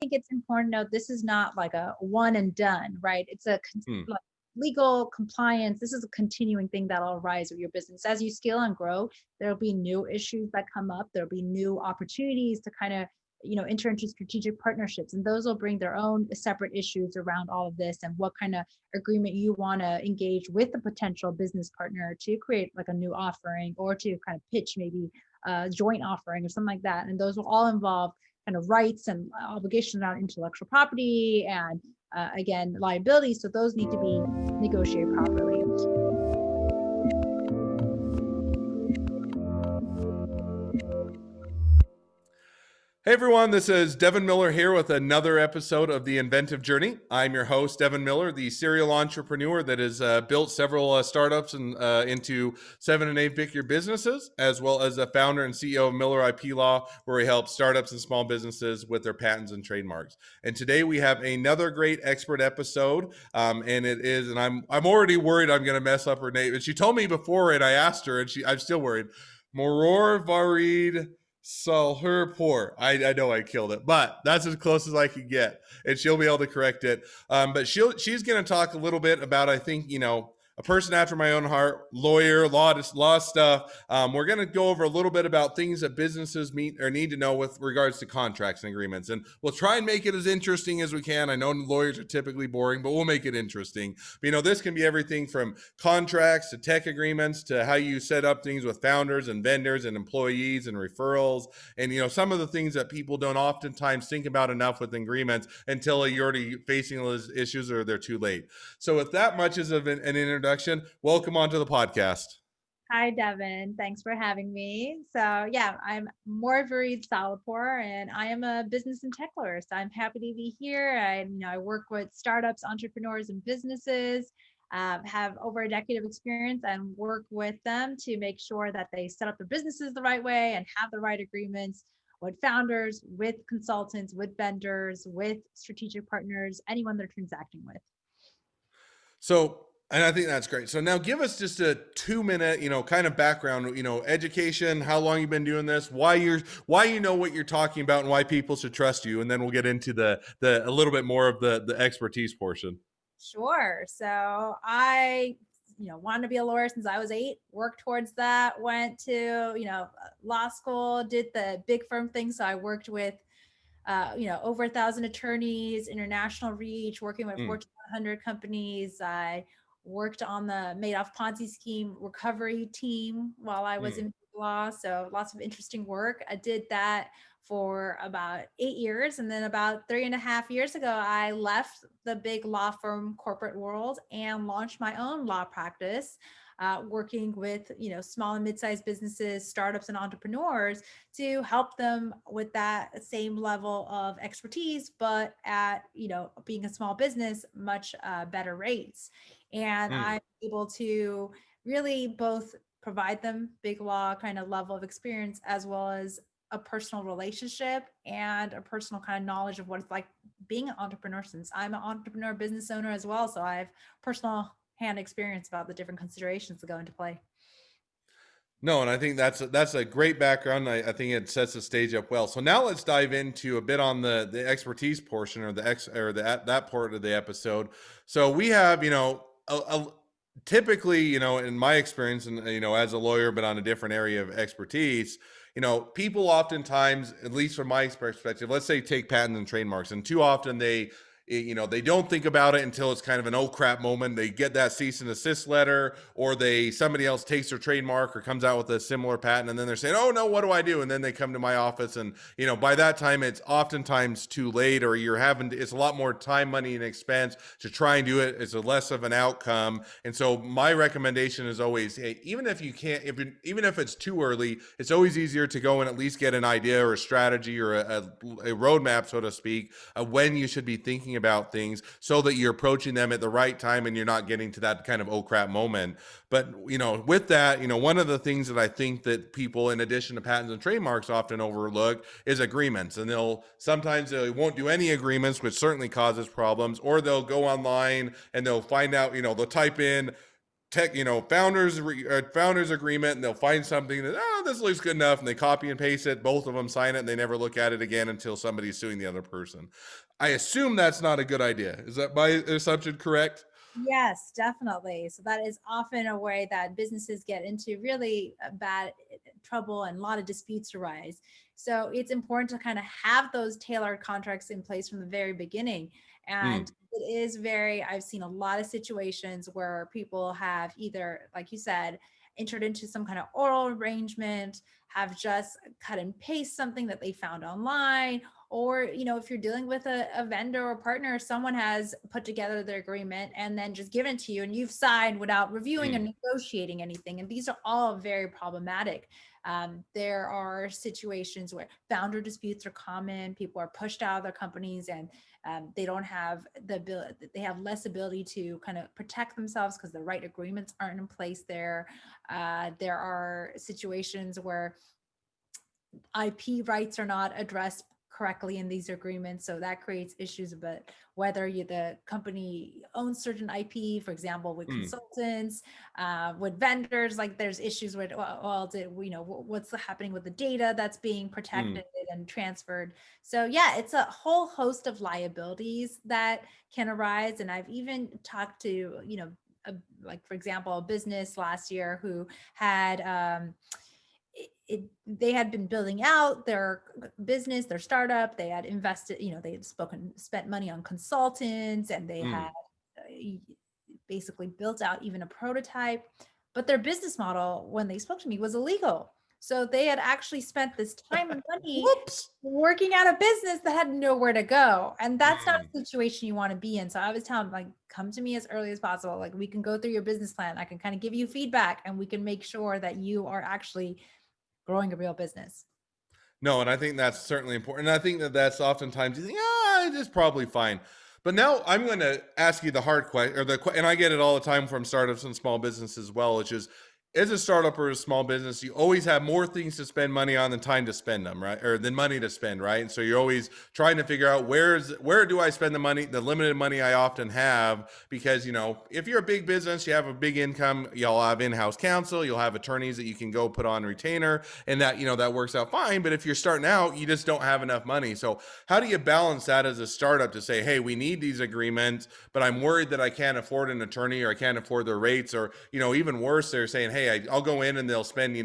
think it's important to note this is not like a one and done, right? It's Hmm. like legal compliance. This is a continuing thing that'll arise with your business as you scale and grow. There'll be new issues that come up. There'll be new opportunities to kind of enter into strategic partnerships, and those will bring their own separate issues around all of this and what kind of agreement you want to engage with the potential business partner to create like a new offering or to kind of pitch maybe a joint offering or something like that. And those will all involve kind of rights and obligations around intellectual property and again liability. So those need to be negotiated properly. Hey everyone, this is Devin Miller here with another episode of The Inventive Journey. I'm your host, Devin Miller, the serial entrepreneur that has built several startups and into 7 and 8 figure businesses, as well as the founder and CEO of Miller IP Law, where we help startups and small businesses with their patents and trademarks. And today we have another great expert episode, and it is, and I'm already worried I'm going to mess up her name. And she told me before, and I asked her, and I'm still worried. Morvareed. Salehpour. I know I killed it, but that's as close as I could get, and she'll be able to correct it. But she's going to talk a little bit about, I think, a person after my own heart, lawyer, law stuff. We're going to go over a little bit about things that businesses need to know with regards to contracts and agreements, and we'll try and make it as interesting as we can. I know lawyers are typically boring, but we'll make it interesting. But, this can be everything from contracts to tech agreements to how you set up things with founders and vendors and employees and referrals, and some of the things that people don't oftentimes think about enough with agreements until you're already facing those issues or they're too late. So with that much as of an introduction, welcome onto the podcast. Hi, Devin. Thanks for having me. So, yeah, I'm Morvareed Salehpour, and I am a business and tech lawyer. So, I'm happy to be here. I work with startups, entrepreneurs, and businesses. Have over a decade of experience and work with them to make sure that they set up their businesses the right way and have the right agreements with founders, with consultants, with vendors, with strategic partners, anyone they're transacting with. So, and I think that's great. So now give us just a 2-minute, kind of background, education, how long you've been doing this, why you know what you're talking about and why people should trust you. And then we'll get into the a little bit more of the expertise portion. Sure. So I, wanted to be a lawyer since I was 8, worked towards that, went to, law school, did the big firm thing. So I worked with, over 1,000 attorneys, international reach, working with Fortune 100 companies. I worked on the Madoff Ponzi scheme recovery team while I was in law. So lots of interesting work. I did that for about 8 years. And then about 3.5 years ago, I left the big law firm corporate world and launched my own law practice, working with, small and mid-sized businesses, startups, and entrepreneurs to help them with that same level of expertise, but at, being a small business, much better rates. And I'm able to really both provide them big law kind of level of experience, as well as a personal relationship and a personal kind of knowledge of what it's like being an entrepreneur, since I'm an entrepreneur business owner as well. So I have personal hand experience about the different considerations that go into play. No, and I think that's a great background. I think it sets the stage up well. So now let's dive into a bit on the expertise portion or that part of the episode. So we have, typically, in my experience and, as a lawyer, but on a different area of expertise, people oftentimes, at least from my perspective, let's say take patents and trademarks, and too often they don't think about it until it's kind of an oh crap moment. They get that cease and desist letter, or somebody else takes their trademark or comes out with a similar patent, and then they're saying, oh no, what do I do? And then they come to my office, and by that time it's oftentimes too late, or it's a lot more time, money, and expense to try and do it. It's a less of an outcome. And so my recommendation is always, hey, even if you can't, even if it's too early, it's always easier to go and at least get an idea or a strategy or a roadmap, so to speak, of when you should be thinking about things, so that you're approaching them at the right time and you're not getting to that kind of oh crap moment. But with that, one of the things that I think that people, in addition to patents and trademarks, often overlook is agreements. And sometimes they won't do any agreements, which certainly causes problems, or they'll go online and they'll find out, they'll type in founders agreement, and they'll find something that, oh, this looks good enough, and they copy and paste it, both of them sign it, and they never look at it again until somebody's suing the other person. I assume that's not a good idea. Is that my assumption correct? Yes, definitely. So that is often a way that businesses get into really bad trouble and a lot of disputes arise. So it's important to kind of have those tailored contracts in place from the very beginning. Hmm. And it is very, I've seen a lot of situations where people have either, like you said, entered into some kind of oral arrangement, have just cut and paste something that they found online, or if you're dealing with a vendor or partner, someone has put together their agreement and then just given it to you and you've signed without reviewing Hmm. and negotiating anything, and these are all very problematic. There are situations where founder disputes are common. People are pushed out of their companies, and they don't have the ability, they have less ability to kind of protect themselves because the right agreements aren't in place there. There are situations where IP rights are not addressed correctly in these agreements. So that creates issues about whether the company owns certain IP, for example, with Hmm. consultants, with vendors. Like there's issues with, what's happening with the data that's being Hmm. protected and transferred. So yeah, it's a whole host of liabilities that can arise. And I've even talked to, like for example, a business last year who had, they had been building out their business, their startup. They had invested, they had spent money on consultants, and they Hmm. had basically built out even a prototype. But their business model, when they spoke to me, was illegal. So they had actually spent this time and money Whoops. working out a business that had nowhere to go. And that's not Hmm. a situation you want to be in. So I was telling them, like, come to me as early as possible. Like, we can go through your business plan. I can kind of give you feedback, and we can make sure that you are actually growing a real business. No, and I think that's certainly important. And I think that that's oftentimes you think, it's probably fine. But now I'm going to ask you the hard question, and I get it all the time from startups and small businesses as well, which is, as a startup or a small business, you always have more things to spend money on than time to spend them, right? Or than money to spend, right? And so you're always trying to figure out where do I spend the money, the limited money I often have, because if you're a big business, you have a big income, you'll have in-house counsel, you'll have attorneys that you can go put on retainer, and that works out fine. But if you're starting out, you just don't have enough money. So how do you balance that as a startup to say, hey, we need these agreements, but I'm worried that I can't afford an attorney, or I can't afford their rates, or even worse, they're saying, hey, I'll go in and they'll spend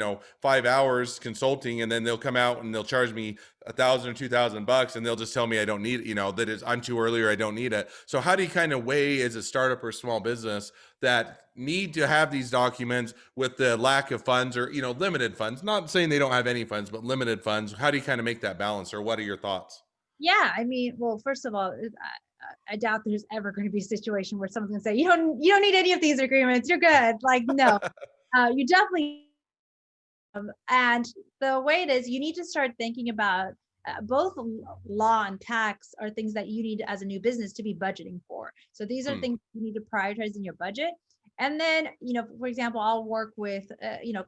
5 hours consulting, and then they'll come out and they'll charge me $1,000 or $2,000, and they'll just tell me I don't need it, I'm too early, or I don't need it. So how do you kind of weigh, as a startup or small business, that need to have these documents with the lack of funds, or limited funds? Not saying they don't have any funds, but limited funds. How do you kind of make that balance, or what are your thoughts? Yeah, I mean, well, first of all, I doubt there's ever going to be a situation where someone's going to say, you don't need any of these agreements. You're good. Like, no, you definitely. And the way it is, you need to start thinking about both law and tax are things that you need as a new business to be budgeting for. So these are Hmm. things you need to prioritize in your budget. And then, for example, I'll work with,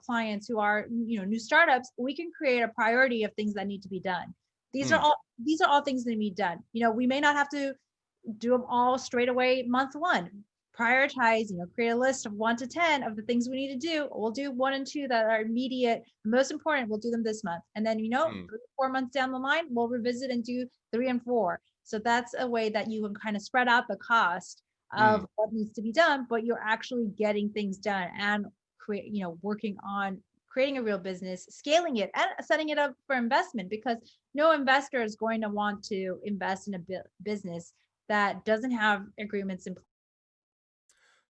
clients who are, new startups. We can create a priority of things that need to be done. These are Hmm. all these are all things that need to be done. We may not have to do them all straight away month one. Prioritize, create a list of 1 to 10 of the things we need to do. We'll do 1 and 2 that are immediate, most important. We'll do them this month. And then, Hmm. 3 or 4 months down the line, we'll revisit and do 3 and 4. So that's a way that you can kind of spread out the cost Hmm. of what needs to be done, but you're actually getting things done and working on creating a real business, scaling it, and setting it up for investment, because no investor is going to want to invest in a business that doesn't have agreements in place.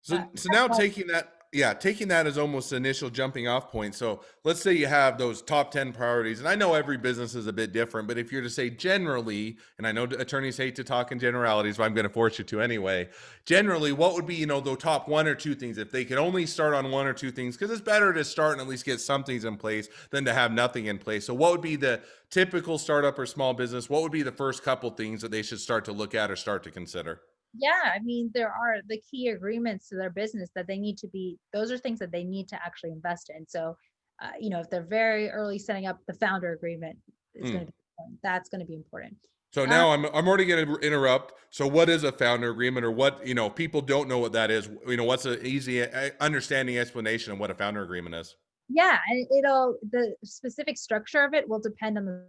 So That's now why. taking that as almost the initial jumping off point. So let's say you have those top 10 priorities, and I know every business is a bit different, but if you're to say generally, and I know attorneys hate to talk in generalities, but I'm going to force you to anyway. Generally, what would be, the top 1 or 2 things, if they could only start on 1 or 2 things, because it's better to start and at least get some things in place than to have nothing in place. So what would be the typical startup or small business? What would be the first couple things that they should start to look at or start to consider? Yeah, I mean, there are the key agreements to their business that they need to be, those are things that they need to actually invest in. So, if they're very early setting up, the founder agreement is going Hmm. to be important. That's going to be important. So Uh, now I'm already going to interrupt. So what is a founder agreement, or what, people don't know what that is. What's an easy understanding explanation of what a founder agreement is? yeah, and the specific structure of it will depend on the,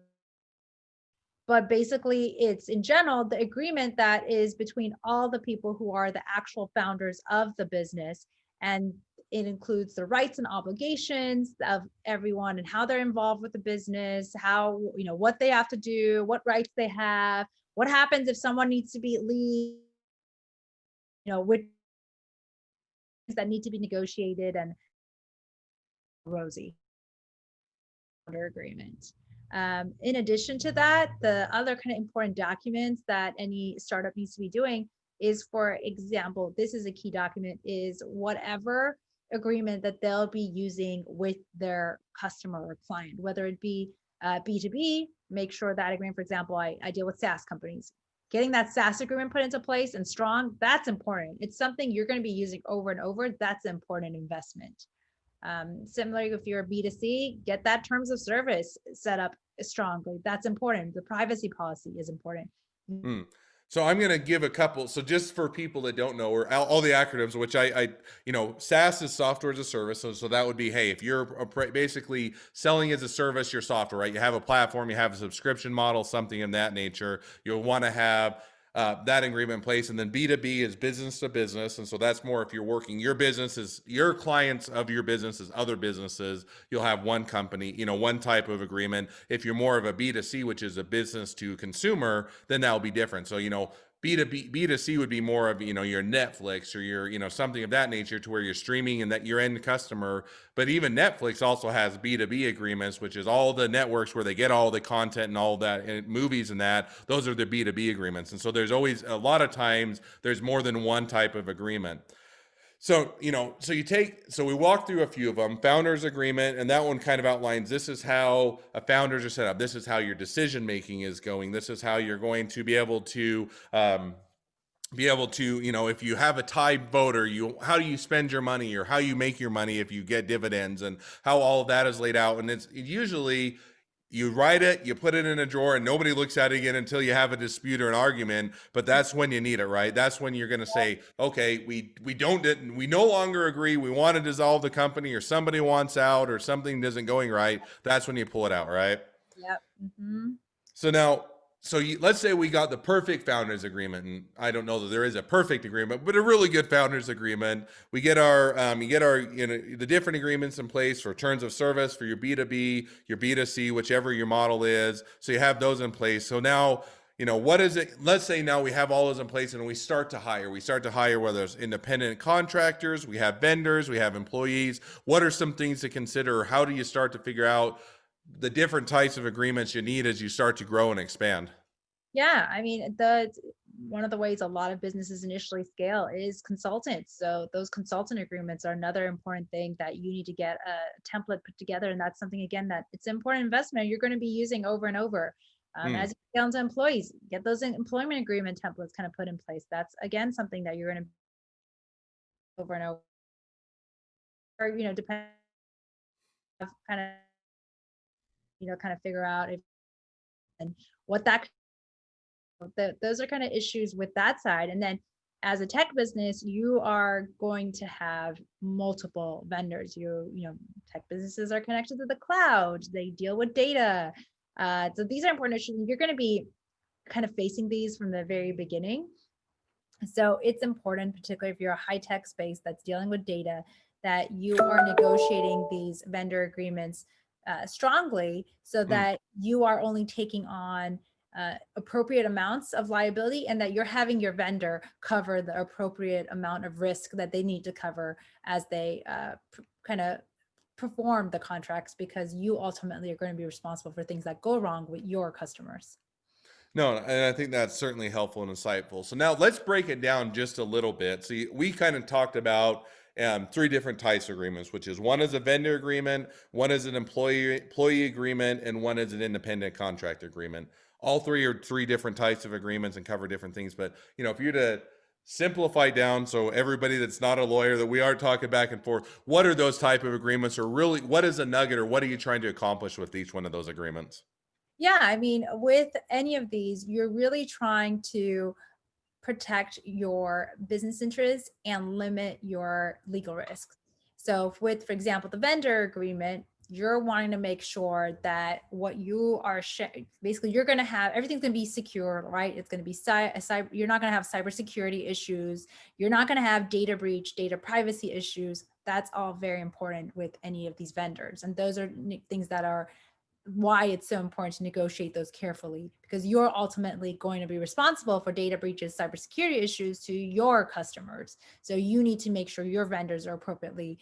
but basically it's in general the agreement that is between all the people who are the actual founders of the business, and it includes the rights and obligations of everyone and how they're involved with the business, how, what they have to do, what rights they have, what happens if someone needs to be leave, which that need to be negotiated, and Rosie founder agreement. In addition to that, the other kind of important documents that any startup needs to be doing is, for example, this is a key document, is whatever agreement that they'll be using with their customer or client, whether it be B2B, make sure that agreement, for example, I deal with SaaS companies. Getting that SaaS agreement put into place and strong, that's important. It's something you're going to be using over and over. That's an important investment. Similarly, if you're a B2C, get that terms of service set up strongly. That's important. The privacy policy is important. Hmm. So I'm going to give a couple. So just for people that don't know, or all the acronyms, which SaaS is software as a service. So that would be, hey, if you're basically selling as a service, your software, right? You have a platform, you have a subscription model, something in that nature. You'll want to have that agreement in place. And then B2B is business to business. And so that's more if you're working, your business is your clients of your business is other businesses. You'll have one company, one type of agreement. If you're more of a B2C, which is a business to consumer, then that'll be different. So, B2B, B2C would be more of, your Netflix or your, something of that nature, to where you're streaming and that your end customer. But even Netflix also has B2B agreements, which is all the networks where they get all the content and all that, and movies and that. Those are the B2B agreements. And so there's always, a lot of times, there's more than one type of agreement. So, so we walked through a few of them. Founders agreement, and that one kind of outlines, this is how founders are set up. This is how your decision making is going. This is how you're going to be able to, if you have a tie voter, how do you spend your money, or how you make your money if you get dividends, and how all of that is laid out. And it's usually, you write it, you put it in a drawer, and nobody looks at it again until you have a dispute or an argument. But that's when you need it, right? That's when you're going to say, okay, we no longer agree. We want to dissolve the company, or somebody wants out, or something isn't going right. That's when you pull it out, right? Yep. Mm-hmm. So now, let's say we got the perfect founders agreement, and I don't know that there is a perfect agreement, but a really good founders agreement. We get our, the different agreements in place for terms of service for your B2B, your B2C, whichever your model is. So you have those in place. So now, what is it? Let's say now we have all those in place, and we start to hire. We start to hire, whether it's independent contractors, we have vendors, we have employees. What are some things to consider? How do you start to figure out the different types of agreements you need as you start to grow and expand? Yeah, I mean, one of the ways a lot of businesses initially scale is consultants. So those consultant agreements are another important thing that you need to get a template put together, and that's something, again, that it's important investment you're going to be using over and over. As you scale into employees, get those employment agreement templates kind of put in place. That's, again, something that you're going to over and over, or depend kind of kind of figure out if and what that those are kind of issues with that side. And then as a tech business, you are going to have multiple vendors. Tech businesses are connected to the cloud. They deal with data. So these are important issues. You're going to be kind of facing these from the very beginning. So it's important, particularly if you're a high tech space that's dealing with data, that you are negotiating these vendor agreements strongly, so that you are only taking on appropriate amounts of liability, and that you're having your vendor cover the appropriate amount of risk that they need to cover as they kind of perform the contracts, because you ultimately are going to be responsible for things that go wrong with your customers. No, and I think that's certainly helpful and insightful. So now let's break it down just a little bit. So we kind of talked about three different types of agreements, which is, one is a vendor agreement, one is an employee agreement, and one is an independent contract agreement. All three are three different types of agreements and cover different things. But if you're to simplify down, so everybody that's not a lawyer, that we are talking back and forth, what are those type of agreements, or really what is a nugget, or what are you trying to accomplish with each one of those agreements? Yeah, I mean, with any of these, you're really trying to protect your business interests and limit your legal risks. So, with, for example, the vendor agreement, you're wanting to make sure that what you are basically, you're going to have everything's going to be secure, right? It's going to be you're not going to have cybersecurity issues. You're not going to have data breach, data privacy issues. That's all very important with any of these vendors. And those are things that are why it's so important to negotiate those carefully, because you're ultimately going to be responsible for data breaches, cybersecurity issues to your customers. So you need to make sure your vendors are appropriately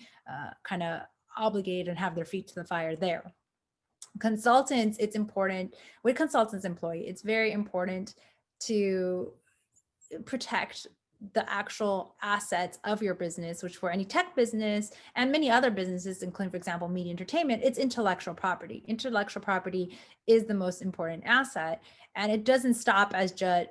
kind of obligated and have their feet to the fire there. Consultants, it's important with consultants employee, it's very important to protect the actual assets of your business, which for any tech business and many other businesses, including, for example, media entertainment, it's intellectual property. Intellectual property is the most important asset. And it doesn't stop as just,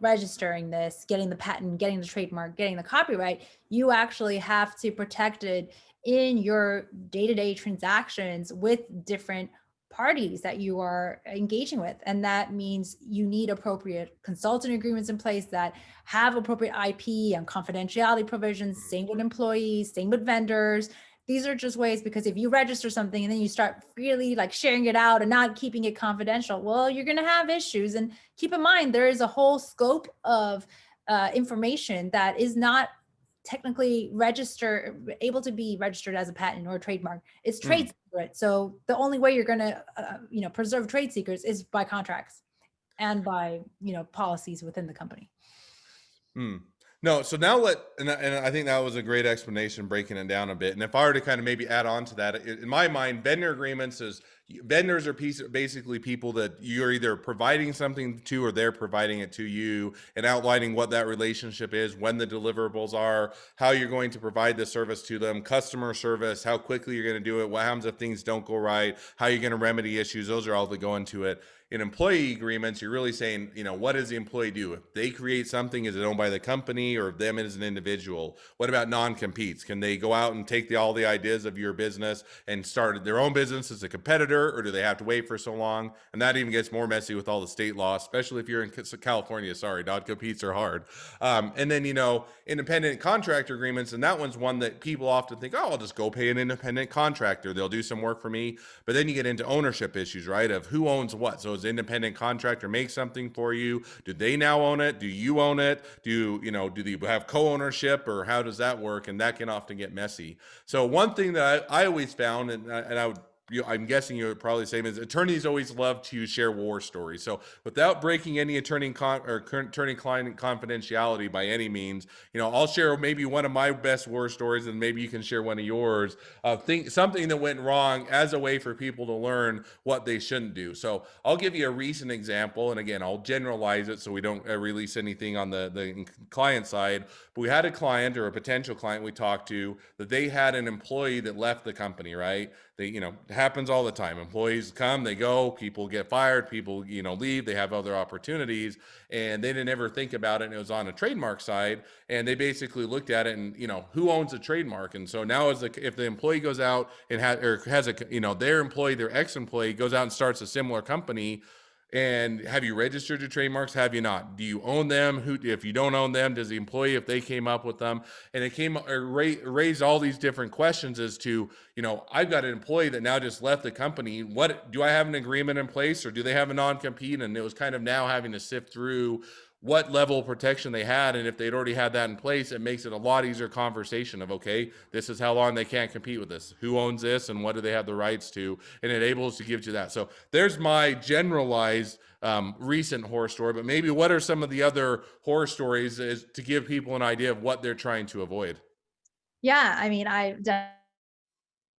registering this, getting the patent, getting the trademark, getting the copyright. You actually have to protect it in your day-to-day transactions with different parties that you are engaging with. And that means you need appropriate consulting agreements in place that have appropriate IP and confidentiality provisions, same with employees, same with vendors. These are just ways, because if you register something and then you start really like sharing it out and not keeping it confidential, well, you're going to have issues. And keep in mind, there is a whole scope of information that is not technically able to be registered as a patent or a trademark. It's trade secret. So the only way you're going to, preserve trade secrets is by contracts and by, policies within the company. Hmm. No, so now and I think that was a great explanation, breaking it down a bit. And if I were to kind of maybe add on to that, in my mind, vendor agreements is vendors are basically people that you're either providing something to or they're providing it to you, and outlining what that relationship is, when the deliverables are, how you're going to provide the service to them, customer service, how quickly you're going to do it, what happens if things don't go right, how you're going to remedy issues. Those are all that go into it. In employee agreements, you're really saying, what does the employee do? If they create something, is it owned by the company or them as an individual? What about non-competes? Can they go out and take all the ideas of your business and start their own business as a competitor, or do they have to wait for so long? And that even gets more messy with all the state law, especially if you're in California. Sorry, non-competes are hard. And then, independent contractor agreements, and that one's one that people often think, oh, I'll just go pay an independent contractor. They'll do some work for me. But then you get into ownership issues, right? Of who owns what. So does independent contractor make something for you? Do they now own it? Do you own it? Do they have co-ownership, or how does that work? And that can often get messy. So one thing that I always found, and I would, I'm guessing you would probably say, is attorneys always love to share war stories. So without breaking any attorney-client confidentiality by any means, I'll share maybe one of my best war stories, and maybe you can share one of yours. Something that went wrong as a way for people to learn what they shouldn't do. So I'll give you a recent example, and again, I'll generalize it so we don't release anything on the client side. But we had a client, or a potential client we talked to, that they had an employee that left the company, right? It happens all the time. Employees come, they go, people get fired, people, leave, they have other opportunities, and they didn't ever think about it. And it was on a trademark side, and they basically looked at it and, who owns a trademark? And so now if the employee goes out and has their employee, their ex-employee goes out and starts a similar company, and have you registered your trademarks? Have you not? Do you own them? If you don't own them, does the employee, if they came up with them? And it raised all these different questions as to, I've got an employee that now just left the company. What do I have an agreement in place, or do they have a non-compete? And it was kind of now having to sift through what level of protection they had. And if they'd already had that in place, it makes it a lot easier conversation of, okay, this is how long they can't compete with this. Who owns this, and what do they have the rights to? And it enables to give you that. So there's my generalized recent horror story, but maybe what are some of the other horror stories is to give people an idea of what they're trying to avoid? Yeah, I mean, I've done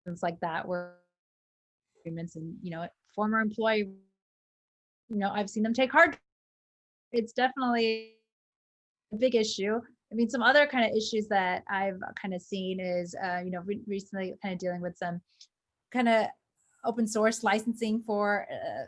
things like that where agreements and, former employee, I've seen them take hard. It's definitely a big issue. I mean, some other kind of issues that I've kind of seen is, recently kind of dealing with some kind of open source licensing for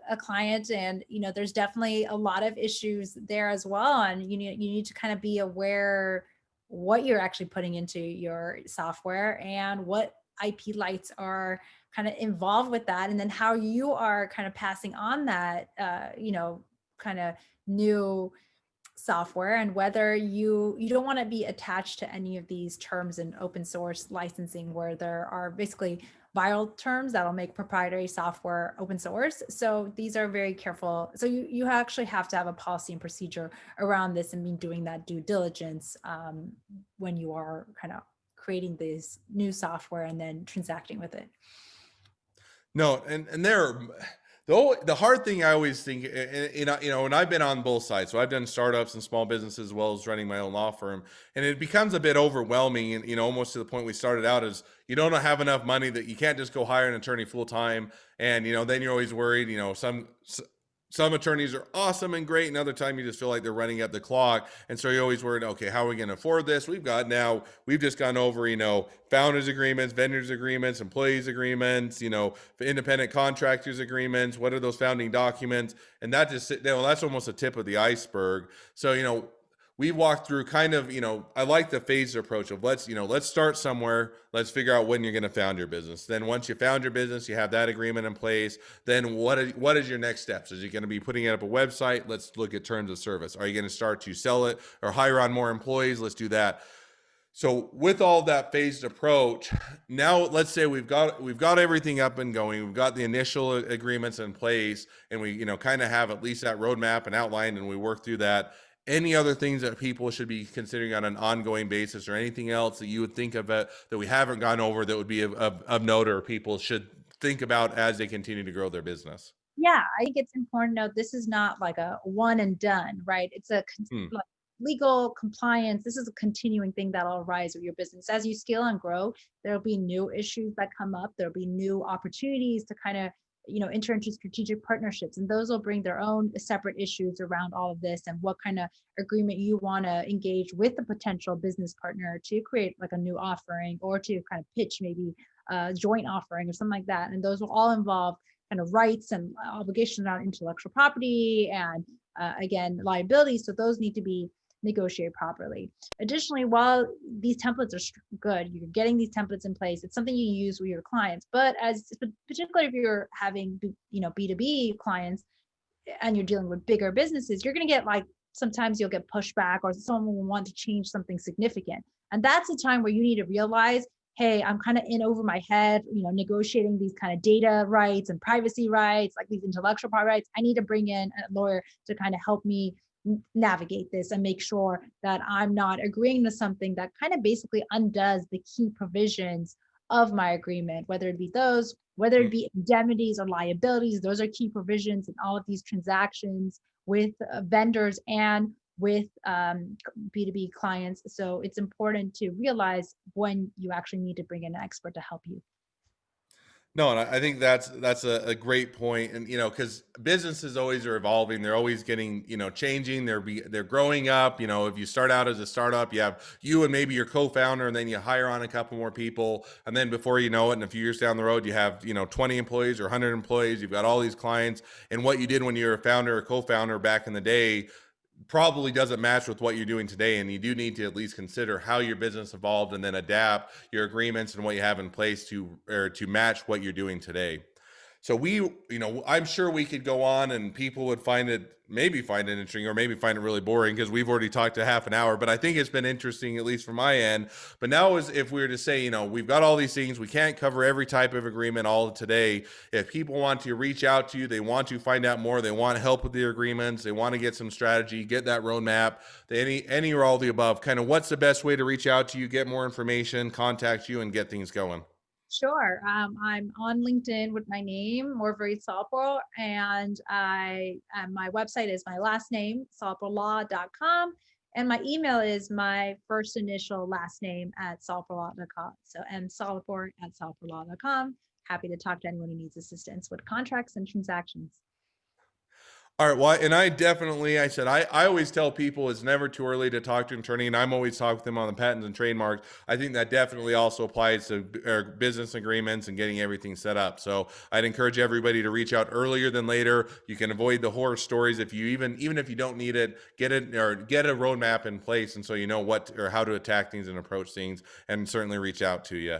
a client, and there's definitely a lot of issues there as well. And you need to kind of be aware what you're actually putting into your software and what IP rights are kind of involved with that, and then how you are kind of passing on that, kind of new software, and whether you don't want to be attached to any of these terms in open source licensing where there are basically viral terms that'll make proprietary software open source. So these are very careful. So you actually have to have a policy and procedure around this and be doing that due diligence when you are kind of creating this new software and then transacting with it. No, and the hard thing I always think, and I've been on both sides. So I've done startups and small businesses as well as running my own law firm, and it becomes a bit overwhelming, and almost to the point we started out is you don't have enough money that you can't just go hire an attorney full time, and then you're always worried. Some attorneys are awesome and great, and other time you just feel like they're running up the clock. And so you're always worried, okay, how are we going to afford this? We've just gone over, founders agreements, vendors agreements, employees agreements, independent contractors agreements. What are those founding documents? And that's almost a tip of the iceberg. So, we walked through kind of, I like the phased approach of let's start somewhere. Let's figure out when you're going to found your business. Then once you found your business, you have that agreement in place. Then what is your next steps? Is you going to be putting up a website? Let's look at terms of service. Are you going to start to sell it or hire on more employees? Let's do that. So with all that phased approach, now let's say we've got everything up and going. We've got the initial agreements in place, and we kind of have at least that roadmap and outlined, and we work through that. Any other things that people should be considering on an ongoing basis, or anything else that you would think of that we haven't gone over that would be of note, or people should think about as they continue to grow their business? Yeah, I think it's important to note this is not like a one and done, right? It's a like legal compliance. This is a continuing thing that'll arise with your business. As you scale and grow, there'll be new issues that come up. There'll be new opportunities to kind of enter into strategic partnerships, and those will bring their own separate issues around all of this and what kind of agreement you want to engage with the potential business partner to create like a new offering, or to kind of pitch maybe a joint offering or something like that. And those will all involve kind of rights and obligations around intellectual property and again liability. So those need to be negotiate properly. Additionally, while these templates are good, you're getting these templates in place, it's something you use with your clients. But particularly if you're having B2B clients and you're dealing with bigger businesses, you're going to get sometimes you'll get pushback, or someone will want to change something significant. And that's a time where you need to realize, hey, I'm kind of in over my head, negotiating these kind of data rights and privacy rights, like these intellectual property rights. I need to bring in a lawyer to kind of help me navigate this and make sure that I'm not agreeing to something that kind of basically undoes the key provisions of my agreement, whether it be indemnities or liabilities. Those are key provisions in all of these transactions with vendors and with B2B clients. So it's important to realize when you actually need to bring in an expert to help you. No, and I think that's a great point. And because businesses always are evolving, they're always getting changing. They're growing up. If you start out as a startup, you have you and maybe your co-founder, and then you hire on a couple more people, and then before you know it, in a few years down the road, you have 20 employees or 100 employees. You've got all these clients, and what you did when you were a founder or co-founder back in the day probably doesn't match with what you're doing today. And you do need to at least consider how your business evolved, and then adapt your agreements and what you have in place to match what you're doing today. So I'm sure we could go on, and people would find it interesting, or maybe find it really boring, because we've already talked a half an hour, but I think it's been interesting, at least from my end. But now, if we were to say, we've got all these things, we can't cover every type of agreement all today. If people want to reach out to you, they want to find out more, they want help with their agreements, they want to get some strategy, get that roadmap, any or all the above, kind of what's the best way to reach out to you, get more information, contact you, and get things going? Sure. I'm on LinkedIn with my name, Morvareed Salehpour, and my website is my last name, salehpourlaw.com, and my email is my first initial last name at salehpourlaw.com. So msalehpour@salehpourlaw.com. Happy to talk to anyone who needs assistance with contracts and transactions. All right. Well, and I always tell people it's never too early to talk to an attorney, and I'm always talking to them on the patents and trademarks. I think that definitely also applies to business agreements and getting everything set up. So I'd encourage everybody to reach out earlier than later. You can avoid the horror stories if you even if you don't need it, get a roadmap in place, and so you know what or how to attack things and approach things, and certainly reach out to you.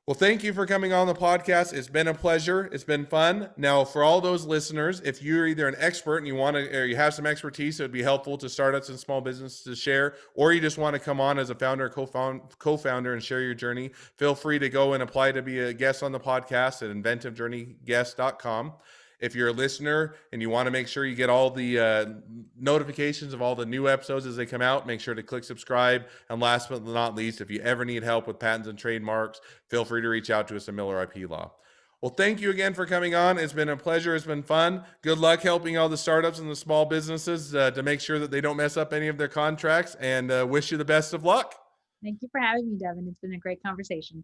Well, thank you for coming on the podcast. It's been a pleasure. It's been fun. Now, for all those listeners, if you're either an expert and you want to, or you have some expertise, it would be helpful to startups and small businesses to share, or you just want to come on as a founder, co-founder, and share your journey, feel free to go and apply to be a guest on the podcast at inventivejourneyguest.com. If you're a listener and you want to make sure you get all the notifications of all the new episodes as they come out, make sure to click subscribe. And last but not least, if you ever need help with patents and trademarks, feel free to reach out to us at Miller IP Law. Well, thank you again for coming on. It's been a pleasure. It's been fun. Good luck helping all the startups and the small businesses to make sure that they don't mess up any of their contracts, and wish you the best of luck. Thank you for having me, Devin. It's been a great conversation.